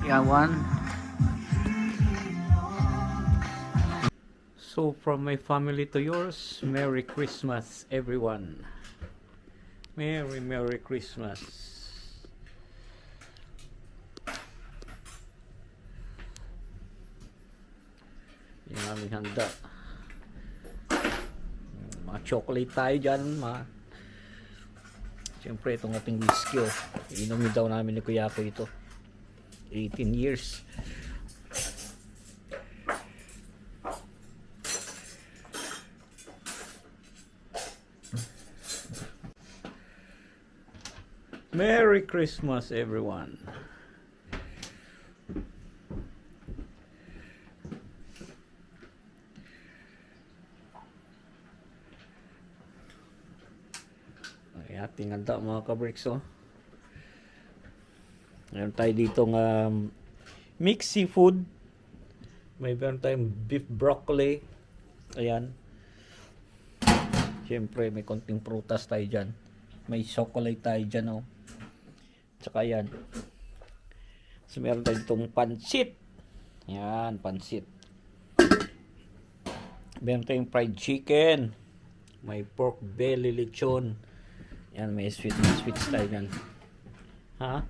Yeah, one. So from my family to yours, Merry Christmas everyone. Merry Christmas. Yung aming handa. Mga chocolate tayo dyan. Siyempre itong ating whiskey. Inumin daw namin ni Kuya ko ito. 18 years. Merry Christmas everyone. Ay, ating handa mga kabricks, oh. Meron tayo dito ng mixed seafood. May meron tayong beef broccoli. Ayan. Siyempre may konting prutas tayo dyan. May chocolate tayo dyan, oh. Tsaka yan. So meron tayo ditong pansit. Yan, pansit. Meron tayong fried chicken. May pork belly lechon. Yan, may sweet tayo dyan. Ha?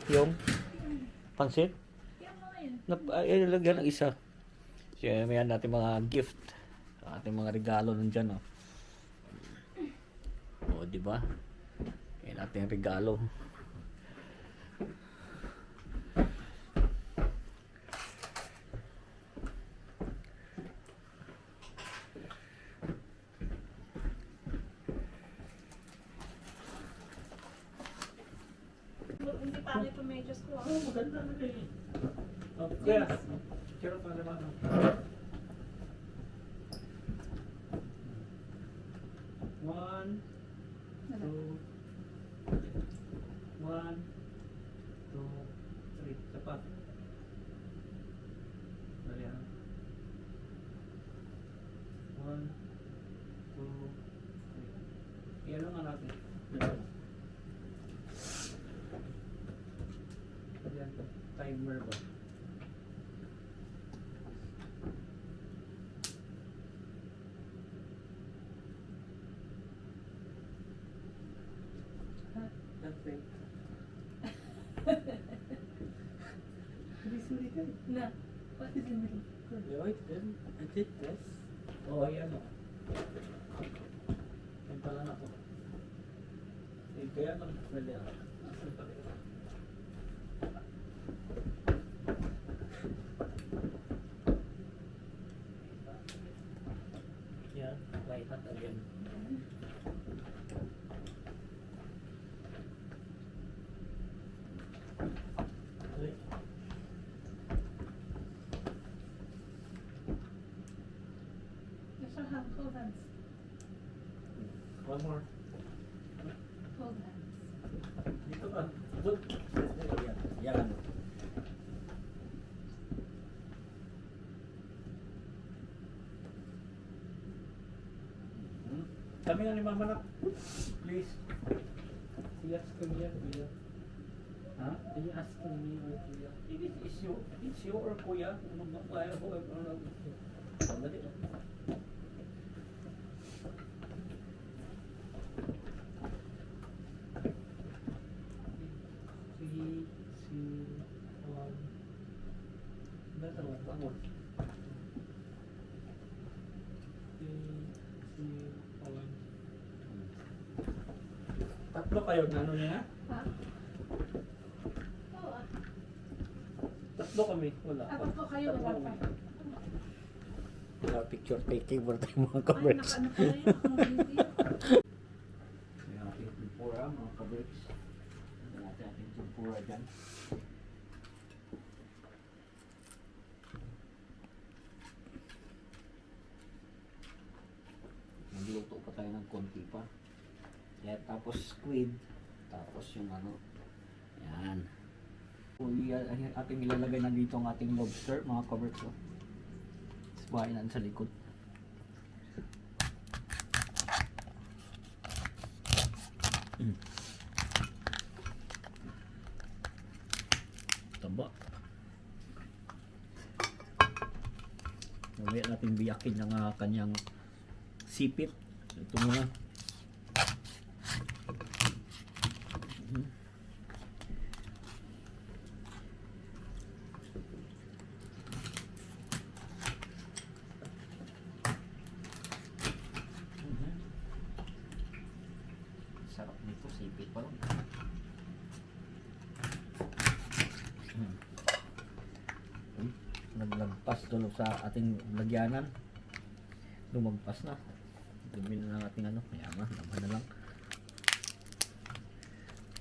Yung pansit? Ilagyan ng isa. So yan natin mga gift. Ating mga regalo nandyan, oh. O, di ba? Yan ating regalo. Hindi pangit yung medyas ko. Oh, maganda na kayo. Kaya, kira pa naman. One, two, three. Sapat. Dali, ah. 1, 2, 3. Iyan lang nga natin. Ayan, timer ba? Perfect. Na. What is in the Wait, then, I did this. Oh, ayan o. Yan pala na po. Eh, kaya lang, pwede ako. Asan pa rin? Yan, right hand again. Okay. Yes, I have hold hands. One more. Hold hands. Dito ka. Good. Yan. Yan. Kami nga ni Mama na. Please. Yes, come here, Kuya. Ha? Are you asking me or Kuya? It's you or Kuya? Ano ba? Kaya ko. Dali. Three, two, one. Better one. One more. Three, two, one. Tatlo kayo na ano niya? Ha? Oo ah. Tatlo kami. Wala. Apat po kayo, wala pa. Wala picture taking mo tayo mga Ay, kabricks. naka-ano pala yun. Naka-video. May ating tempura mga kabricks. May ating tempura dyan. Nagluto pa tayo ng konti pa. Yan, tapos squid. Tapos yung ano. Yan. Ating ilalagay na dito ang ating lobster mga kabricks. Bahay na sa likod. Mamaya natin biyakin ng kanyang sipit. Ito muna. Sarap nito, sipit pa lang. Naglagpas tulo sa ating lagyanan. Lumagpas na. Dumi na lang ating ano. Yaman, naman na lang.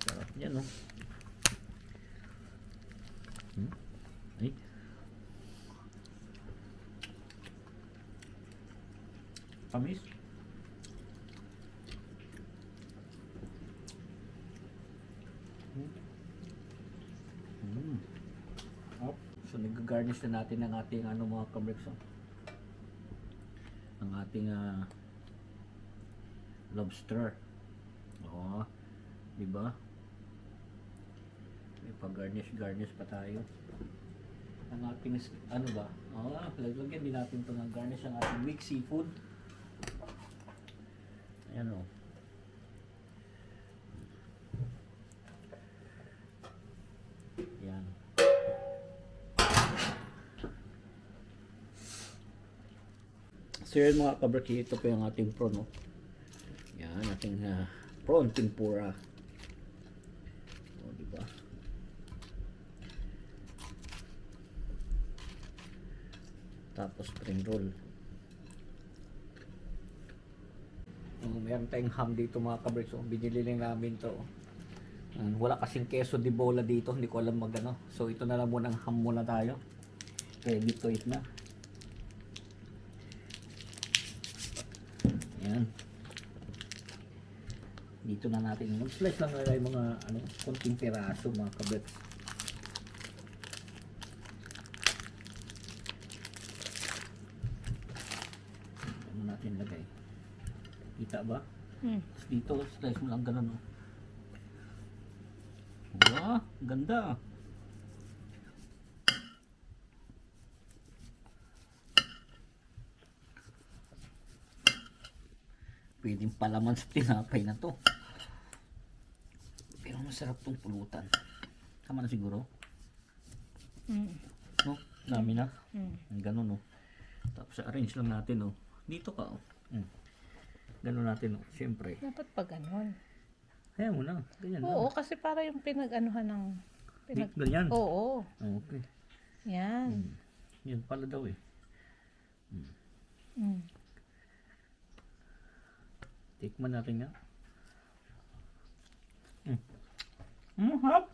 Sarap niya, no? Ay. Tamis. So nag-garnish na natin ng ating ano mga kabricks, ang ating lobster. Oo, di ba? May pag-garnish pa tayo. Ang ating ano ba? Lagyan din natin 'to ng garnish ang ating mixed seafood. Ayan o. Yan. So yun mga kabraki, ito po yung ating prawn, no? Yan, ating prawn tempura. O, diba? Tapos spring roll. Meron tayong ham dito mga kabraki. So binili lang namin to. Wala kasing queso di bola dito, hindi ko alam magano. So ito na lang muna ang ham muna tayo. Ready to eat na. Yan. Dito na natin mag-slice lang na yung mga ano, konting piraso mga kabet. Ano natin lagay? Kita ba? Tapos dito, slice mo lang ganun. Oh. Wow, ganda. Pwedeng palaman sa tinapay na to. Pero masarap tong pulutan. Tama na siguro. No? Dami na. Ganun, no? Tapos arrange lang natin, no? Dito ka, oh. Ganun natin, no? Siyempre. Dapat pa ganon. Kaya mo na. Ganyan Oo, lang. kasi para yung pinag-anuhan ng... Ganyan? Oo. Okay. Yan. Yan pala daw, eh. Tikman natin nga. Harap.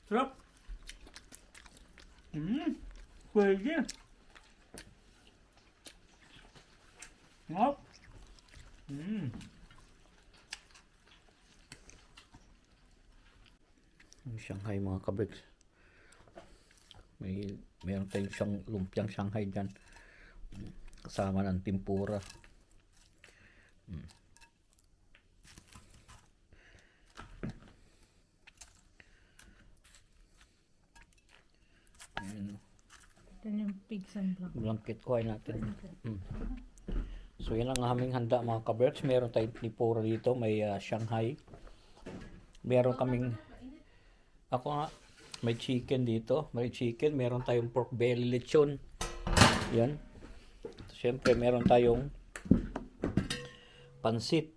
Sarap. Pwede. Harap. Ang Shanghai mga kabricks. Meron tayong lumpiang Shanghai dyan. Kasama ng tempura. Ayan. Ito yung pigs and blanc. Blanket ko ay natin. So yan ang aming handa mga kabricks. Meron tayong tempura dito. May Shanghai. Meron kaming... Ako nga. May chicken dito. May chicken. Meron tayong pork belly lechon. Yan. Siyempre, meron tayong pansit,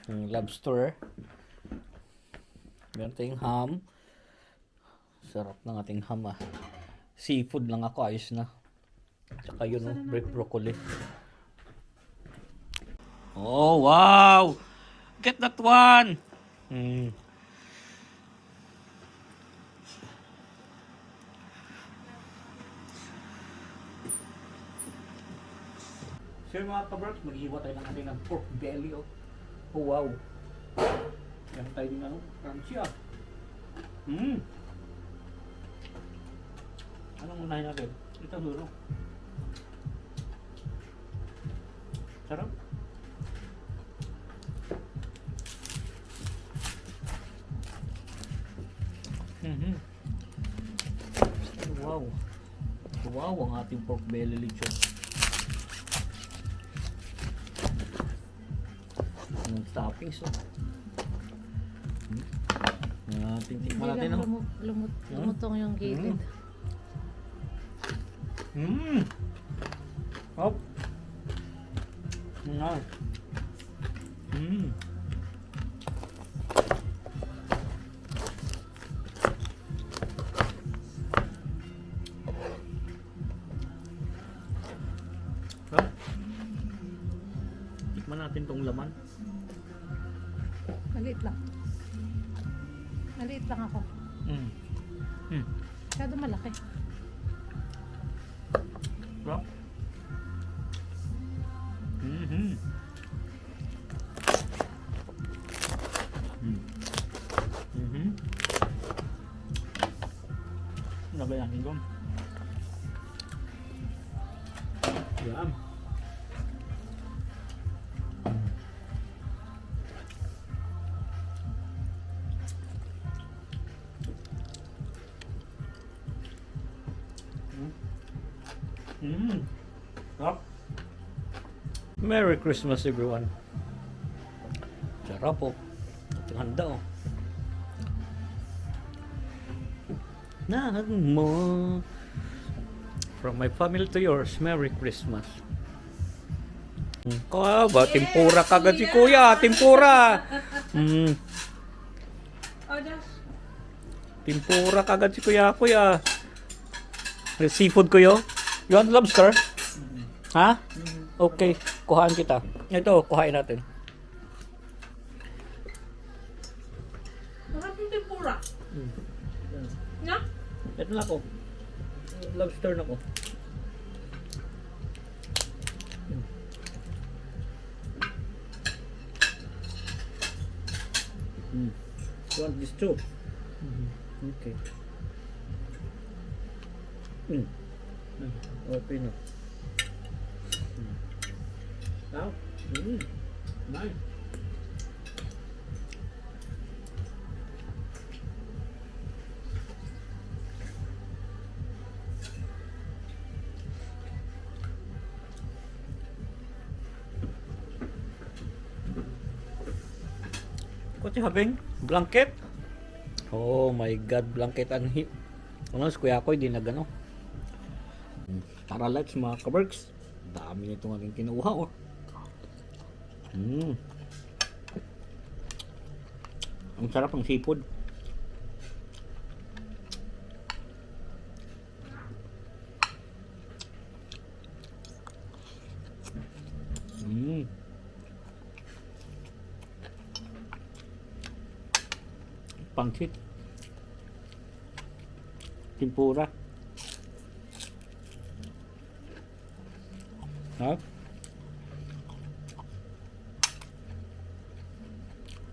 lobster, meron tayong ham. Sarap ng ating ham, ah. Seafood lang ako, ayos na. Tsaka yun, brick broccoli. Oh, wow! Get that one! So mga kabrats, maghiwa tayo ng ating pork belly, oh. Oh wow. Yan tayo din ano, crunchy ah. Anong unahin natin? Ito duro. Sarap. Wow. Wow, ang ating pork belly lechon. Ang toppings, oh. Tikman Hindi natin, lang oh. lumutong yung gilid. Hop. Nice. Hop. Tikman natin tong laman. Maliit lang. Maliit lang ako. Masyado malaki. Hop. Nabayangin ko. Yum. Sarap. Merry Christmas everyone. Sarap po. Ito handa oh. Nahag mo. From my family to yours, Merry Christmas. Ba, tempura kagad si Kuya, tempura. Tempura kagad si Kuya, Kuya. Seafood ko yo. You want lobster? Ha? Okay, kuhaan kita. Ito, kuhain natin. Masarap yung tempura. Na? Ito na ako. Lobster na ko. You want this too? Okay. Okay na. Now? Nice. What you having? Blanket? Oh my God, blanket and hip. Ano, si Kuya ko, hindi nagano. Tara lights mga kaberks. Dami nito nga rin kinuha oh. Ang sarap ng seafood. Pangsit. Tempura. Ha?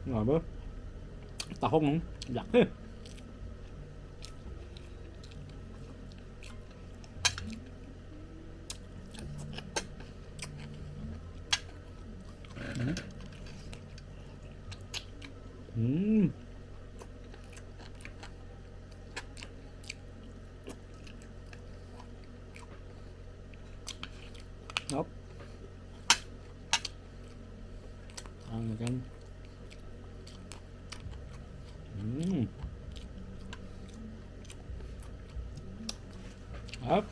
Nga ba? Tahong, laki. Hop. Ang gan. Hop.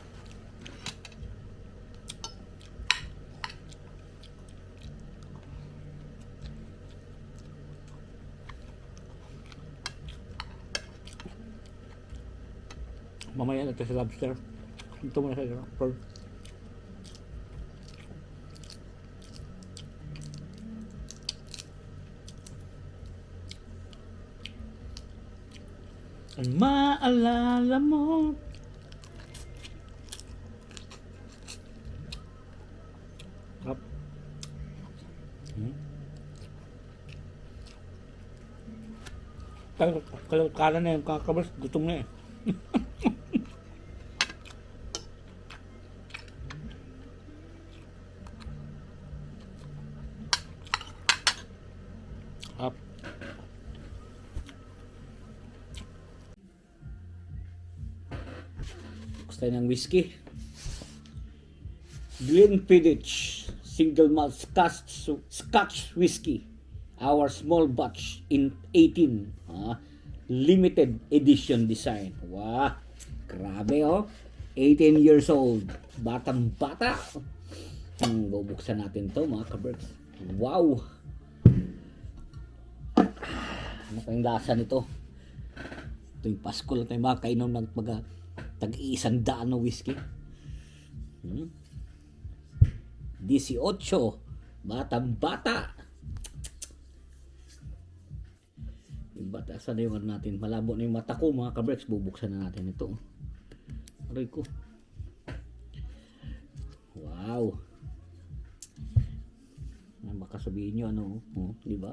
Mamaya natin sa lobster. Ito muna sa pearl. Ang maalala mo. Up. Kala na yung kakabas, gutom na eh. Up. Bukas tayo ng whiskey. Glenfiddich Single Malt Scotch Whiskey. Our small batch in 18. Limited edition design. Wow. Grabe oh. 18 years old. Batang bata. Bubuksan natin to mga kaberks. Wow. Ano kayong lasa nito? Ito yung Pasko lang tayo makakainom ng tag-iisang daan na whiskey. 18. Batang bata. Yung bata, saan yung ano natin? Malabo na yung mata ko mga kaberks. Bubuksan na natin ito. Aray ko. Wow. Baka sabihin nyo ano. Di ba?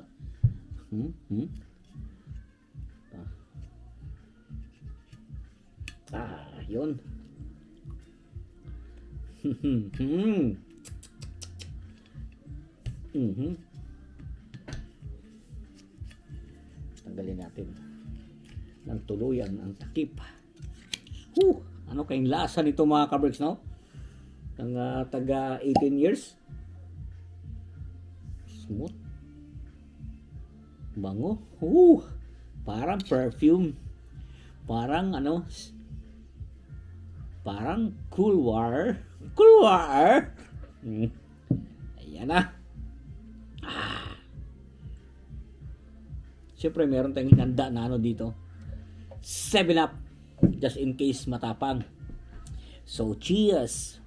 Yun. Tanggalin natin ng tuluyan ang takip. Ano kayong lasa nito mga kaberks, no? Ang taga 18 years. Smooth. Bango. Parang perfume. Parang ano? Parang Cool War. Ayan na. Siyempre meron tayong handa na ano dito. 7-Up. Just in case matapang. So cheers.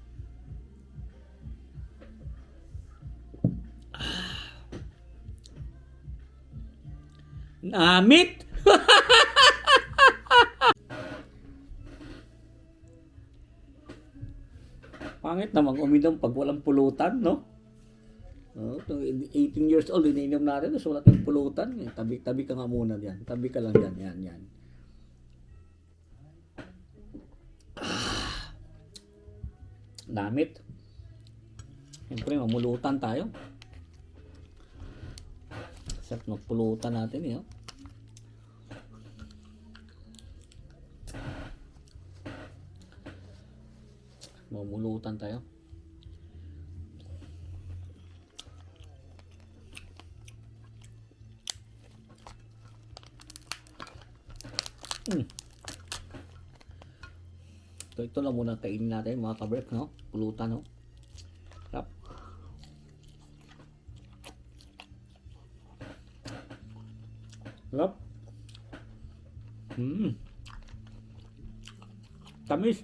Namit. Pangit naman uminom pag walang pulutan, no? 18 years old, iniinom natin, so wala tayong pulutan. Tabi ka nga muna diyan. Tabi ka lang diyan. Yan. Namit. Siyempre, mamulutan tayo. Sarap ng pulutan natin, eh. Mamulutan tayo. Ito lang muna kainin natin mga kabrek, no? Pulutan, no? Sarap. Sarap. Tamis.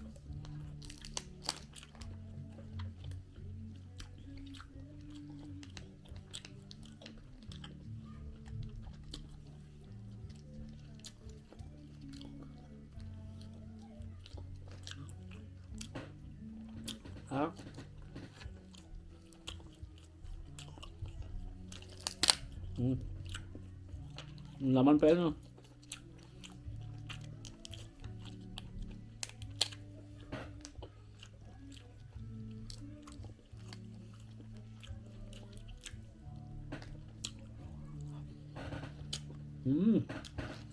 Laman pa yun, no?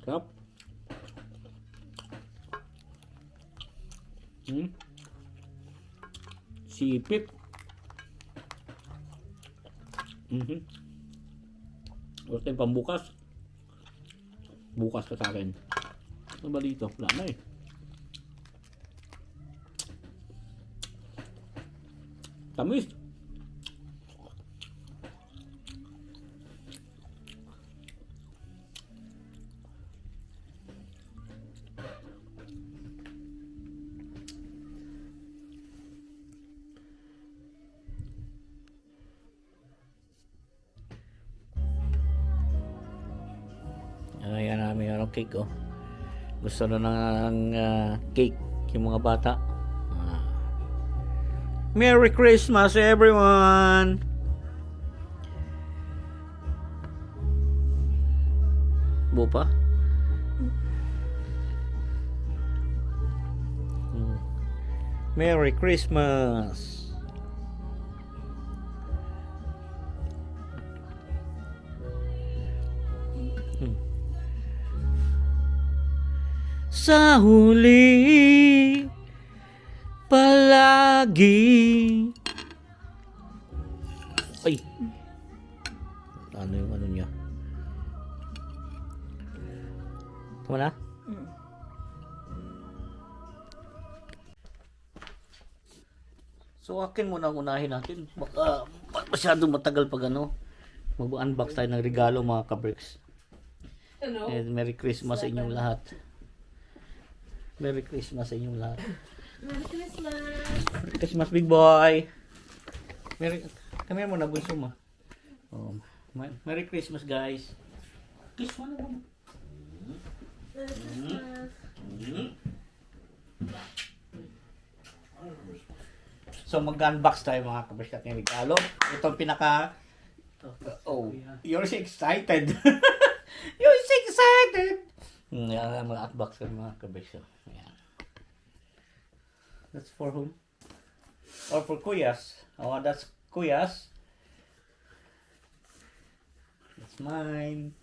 Sarap. Sipit. Wala tayong pambukas. Bukas ka sa akin. Ano ba dito? Wala na eh. Tamis. Ayan namin yung cake, oh. Gusto na ng cake yung mga bata. Merry Christmas everyone! Bupa? Merry Christmas! Sa huli palagi. Ay. Ano yung ano niya? Tama na? So akin muna ang unahin natin. Baka masyadong matagal pag ano. Mag-unbox tayo ng regalo mga kabricks. Ano? And Merry Christmas sa inyong lahat. Merry Christmas sa inyong lahat. Merry Christmas! Merry Christmas, big boy! Kami mo na bunso mo. Oh, Merry Christmas, guys. Kiss mo na mo. Merry Christmas! So mag-unbox tayo mga kabricks natin ng regalo. Ito ang pinaka... Oh, you're so excited. You're so excited. Yan, mag-unbox tayo mga kabricks. Yan. That's for whom? Or for Kuyas. Oh, that's Kuyas. That's mine.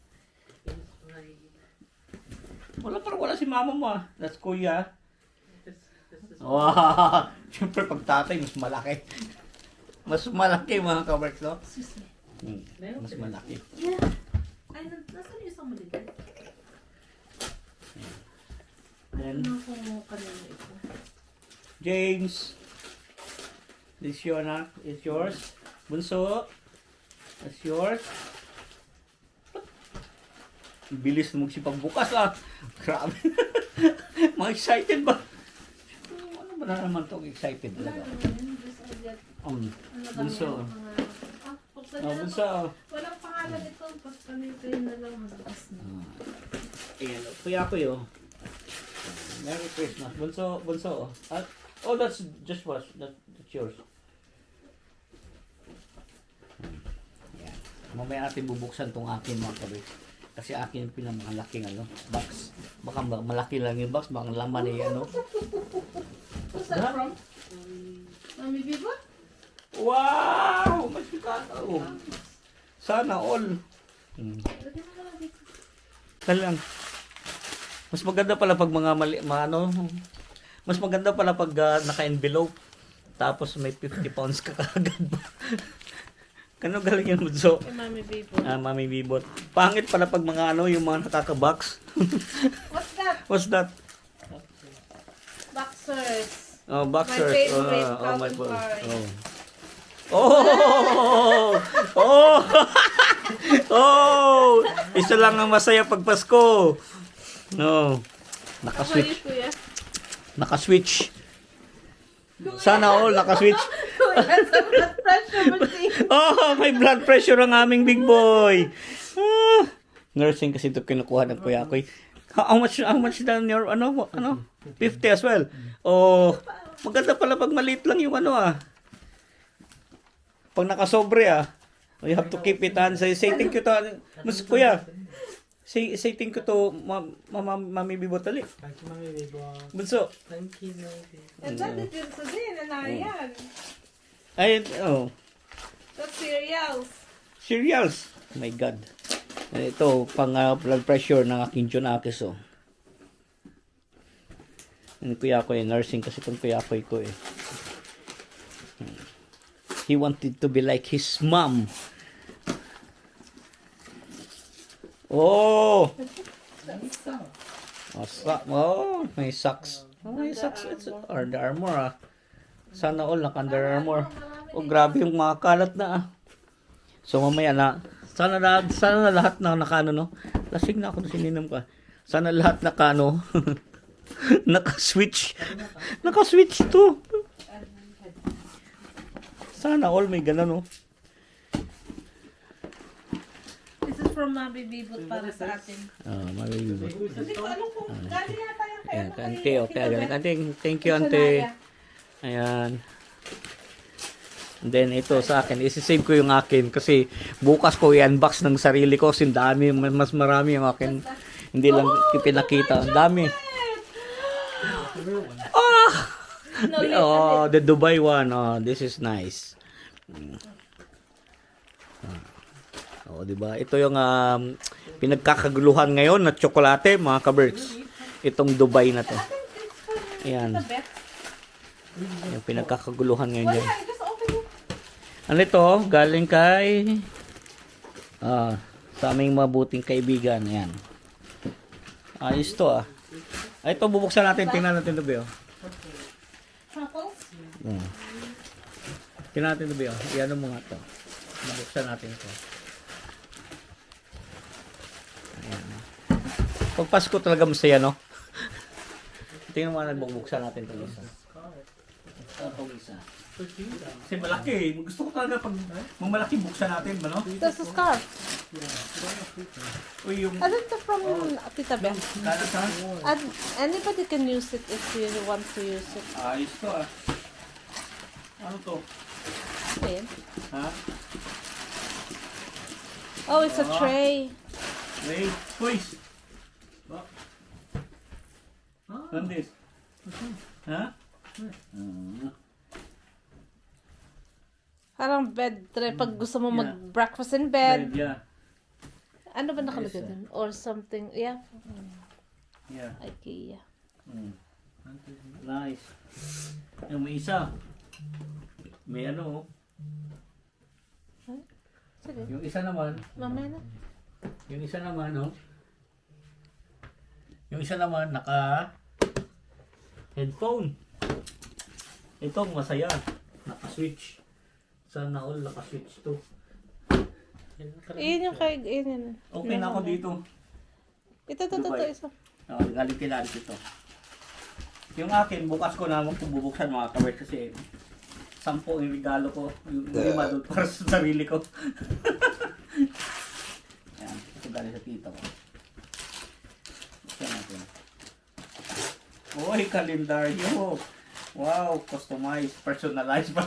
Wala si mama mo ah. That's Kuya. Wow! Siyempre pag tatay, mas malaki. Mas malaki mga kabricks, no? Mas malaki. Yeah. Ay, nasan yung isang maliit? Then, Ano kung kanina ito? James. This your na? It's yours. Bunso. That's yours. Bilis mo si pagbukas ah. Grabe. Mga excited ba? Ano ba na naman itong excited talaga? Bunso. Bunso. Walang pangalan ito. Basta nito yun na lang. Ayan. Kuya ko yun. Merry Christmas. Bunso. Oh, that's just what. That's yours. Ayan. Mamaya natin bubuksan tong akin mga kabit. Kasi akin yung pinamalaking box. Baka malaki lang yung box. Baka laman eh What's that from? Mami Biba? Wow! Mas oh. Sana all. Lagyan mo na lang dito. Talang. Mas maganda pala pag mga mas maganda pala pag naka-envelope. Tapos may 50 pounds ka kagad ba? Kano galing yan, Bunso? Kay Mami Bibo. Mami Bibot. Pangit pala pag mga yung mga nakaka-box. What's that? What's that? Boxers. Oh, boxers. My favorite Oh, my Calvin Klein. Oh! Oh! Oh! Isa lang ang masaya pag Pasko. No. Naka-switch. Kuya. Naka-switch. Sana all naka-switch. Pressure machine. Oh, may blood pressure ang aming big boy. Nursing kasi ito kinukuha ng kuya ko. How much down your 50 as well. Oh, maganda pala pag maliit lang yung Pag nakasobre you have to keep it on. Say thank you to mas kuya. Say thank you to Mami Bibotali. Thank you, Mami Bibo. Bunso. Thank you, Mami. And that is din sa din. Ano yan? Ay, oh. That's cereals. Cereals. My God. Ito, pang blood pressure ng aking Junakis, oh. Yung kuya ko nursing kasi itong kuya ko eh. He wanted to be like his mom. Oh! May socks. May socks. It's Under Armour, Sana all naka-Under Armour. Oh, grabe yung mga kalat na, So, mamaya na. Sana na lahat na nakano, no? Lasing na ako na sininom ka. Sana lahat nakano. Naka-switch. Naka-switch to. Sana all may ganun, no? This is from Mami Bibo para sa atin. Mabibibot. Hindi ko alam kung galing yata yung kaya. Ayan, ante, okay. Galing. Thank you, ante. Ayan. And then, ito sa akin. Isi-save ko yung akin kasi bukas ko i-unbox ng sarili ko. Kasi dami, mas marami yung akin. Hindi lang pinakita. Ang dami. Oh, the Dubai one. Oh, this is nice. Oh, di ba? Ito yung pinagkakaguluhan ngayon na tsokolate, mga ka-Berks. Itong Dubai na to. Ayan. Yung pinagkakaguluhan ngayon dyan. Wala, just open it. Ano ito? Galing kay sa aming mabuting kaibigan. Ayan. Ayos to ah. Ay, ito bubuksan natin. Tingnan natin ito, Beo. Truffles? Tingnan natin ito, Beo. Iyan mo nga ito. Bubuksan natin ito. Ayan. Pag Pasko talaga masaya, no? Tingnan mo nga nagbubuksan natin ito. Ito isa. Kasi malaki eh. Gusto ko talaga pag malaki buksan natin, no? That's a scarf. Uy, yung I learned it from Tita Beth. kada sa And anybody can use it if you want to use it. ayos to ah. Ano to? Okay. Ha? Oh, it's a tray. Wait, quiz. Ano this? Ha? Parang bed tray pag gusto mo Yeah. mag-breakfast in bed. Yeah. Ano ba nakalagay Yes, dun? Or something. Yeah. Yeah. IKEA. Nice. Yung may isa. May ano. Sige. Yung isa naman. Mamaya na. Yung isa naman, no? Yung isa naman, naka headphone. Ito, masaya. Naka-switch. Sana all naka-switch to. Iyan yung kay... Iyan yun. Okay na ako dito. Ito, Dubai. isa. Galing kailangan ito. Yung akin, bukas ko naman kung bubuksan mga kawet kasi 10 yung regalo ko. Yung 5 doon para sa sarili ko. Yan, ito galing sa tita ko. Buksan natin. Uy, kalendaryo! Wow, customized, personalized pa.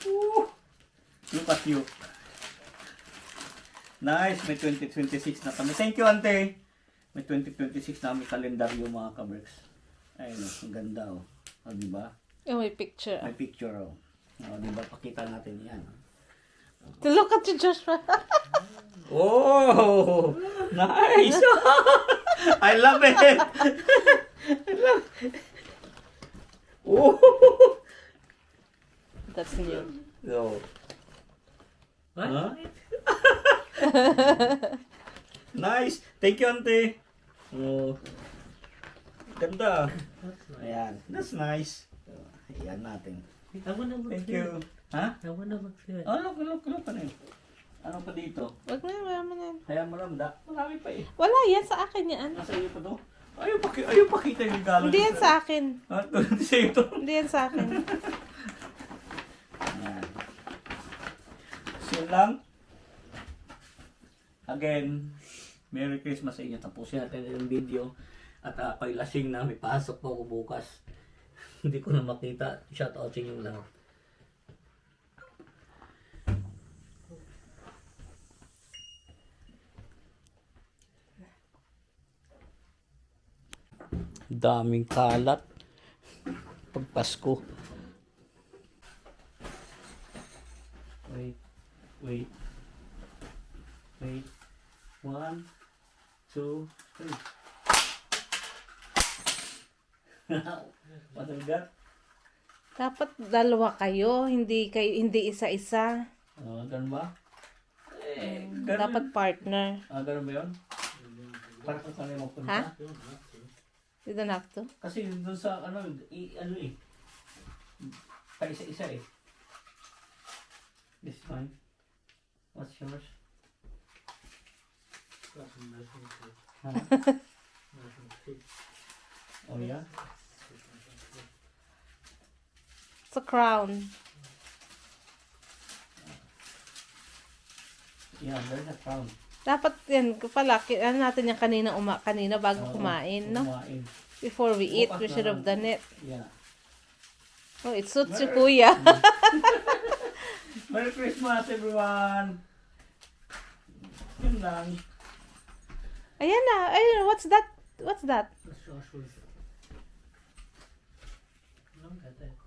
Woo! Look at you. Nice, may 2026 na kami. Thank you, ante. May 2026 na kami kalendaryo mga kabricks. Ayun, ang ganda oh. O, diba? Oh, may picture. May picture oh. O, diba? Pakita natin yan. To look at you, Joshua. Oh! Nice! I love it! I love it! Oh! That's new. So, What? huh? Nice! Thank you, ante! Oh, ganda. Ayan. That's nice. So, ayan natin. I wanna look Thank through you. it. Ha? I wanna look through it. Oh, look. Ano yun? Ano pa dito? Wag na, wala mo na. Kaya mo lang, marami pa eh. Wala, yan sa akin yan. Nasa iyo pa to? Ayaw pakita yung regalo. Hindi yan sa akin. Ha? Hindi sa iyo to. Hindi yan sa akin. Ayan. So yun lang. Again, Merry Christmas sa inyo. Tapusin natin yung video. At ako'y lasing na. May pasok pa ako bukas. Hindi ko na makita. Shout out sa inyong lahat. Daming kalat. Pag Pasko. Wait. 1, 2, 3. What we got? Dapat dalawa kayo, hindi isa-isa. Ganun ba? Ganun. Dapat partner. Ganun ba yun? Para kung saan yung magpunta? Ha? You don't have to. Kasi doon sa ano eh. Pa isa-isa eh. This is mine. What's yours? Huh? Oh yeah? It's a crown. Yeah, there's a crown. Dapat yan pala, ano natin yung kanina bago kumain, no? Kumain. Before we eat, Bukas we na should have lang. done it. Yeah. Oh, it suits you, kuya. Merry Christmas everyone! Yun lang. Ayan na. Ayun, what's that? What's that? That's Joshua's. Look at that.